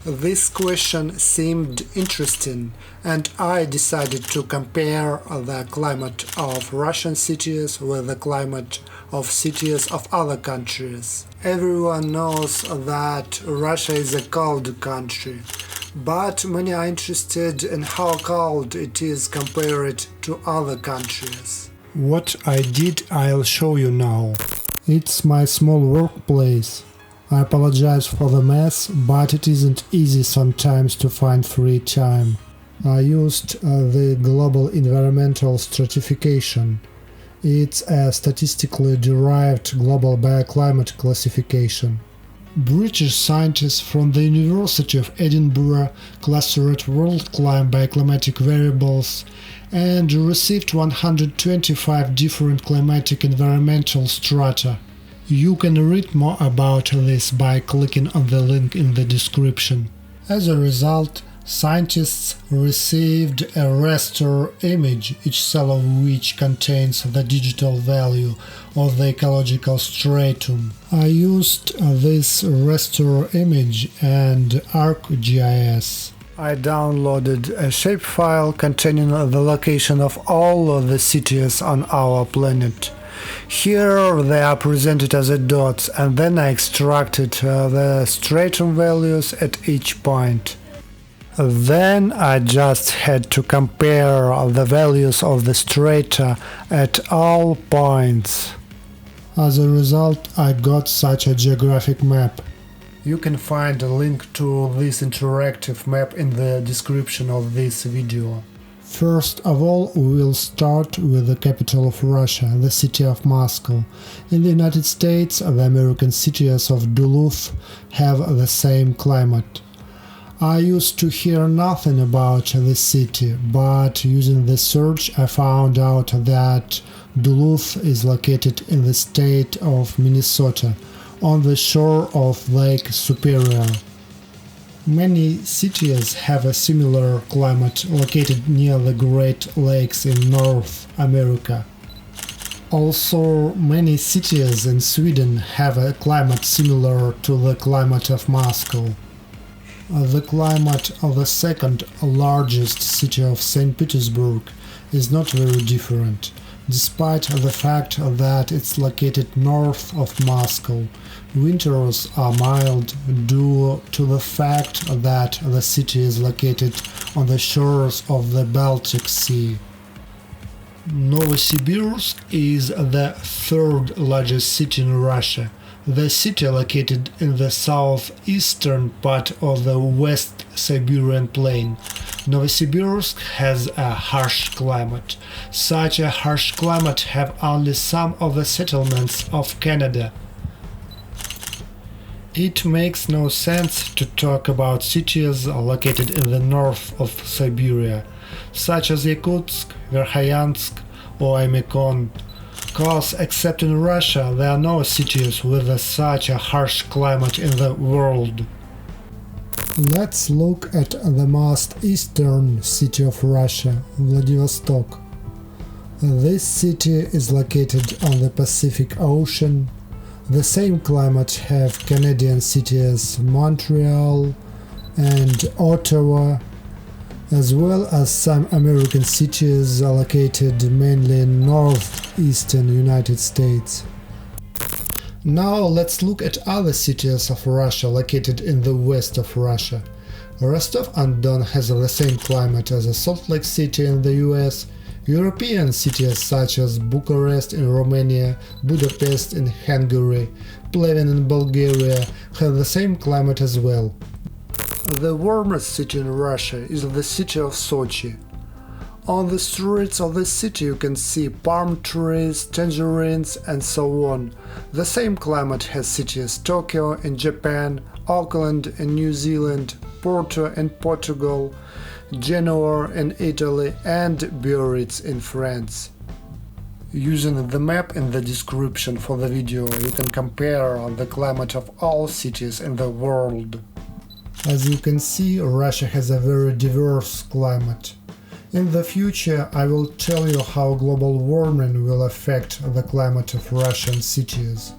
This question seemed interesting, and I decided to compare the climate of Russian cities with the climate of cities of other countries. Everyone knows that Russia is a cold country, but many are interested in how cold it is compared to other countries. What I did, I'll show you now. It's my small workplace. I apologize for the mess, but it isn't easy sometimes to find free time. I used the Global Environmental Stratification. It's a statistically derived global bioclimate classification. British scientists from the University of Edinburgh clustered world climate bioclimatic variables and received 125 different climatic environmental strata. You can read more about this by clicking on the link in the description. As a result, scientists received a raster image, each cell of which contains the digital value of the ecological stratum. I used this raster image and ArcGIS. I downloaded a shapefile containing the location of all of the cities on our planet. Here they are presented as dots, and then I extracted the stratum values at each point. Then I just had to compare the values of the strata at all points. As a result, I got such a geographic map. You can find a link to this interactive map in the description of this video. First of all, we will start with the capital of Russia, the city of Moscow. In the United States, the American cities of Duluth have the same climate. I used to hear nothing about this city, but using the search I found out that Duluth is located in the state of Minnesota, on the shore of Lake Superior. Many cities have a similar climate located near the Great Lakes in North America. Also, many cities in Sweden have a climate similar to the climate of Moscow. The climate of the second largest city of St. Petersburg is not very different, despite the fact that it's located north of Moscow. Winters are mild due to the fact that the city is located on the shores of the Baltic Sea. Novosibirsk is the third largest city in Russia. The city located in the southeastern part of the West Siberian Plain. Novosibirsk has a harsh climate. Such a harsh climate have only some of the settlements of Canada. It makes no sense to talk about cities located in the north of Siberia, such as Yakutsk, Verkhoyansk or Oymyakon, cause except in Russia there are no cities with such a harsh climate in the world. Let's look at the most eastern city of Russia, Vladivostok. This city is located on the Pacific Ocean. The same climate have Canadian cities Montreal and Ottawa, as well as some American cities located mainly in northeastern United States. Now let's look at other cities of Russia located in the west of Russia. Rostov-on-Don has the same climate as Salt Lake City in the US. European cities such as Bucharest in Romania, Budapest in Hungary, Pleven in Bulgaria have the same climate as well. The warmest city in Russia is the city of Sochi. On the streets of the city you can see palm trees, tangerines and so on. The same climate has cities Tokyo in Japan, Auckland in New Zealand, Porto in Portugal, Genoa in Italy and Biarritz in France. Using the map in the description for the video, you can compare the climate of all cities in the world. As you can see, Russia has a very diverse climate. In the future, I will tell you how global warming will affect the climate of Russian cities.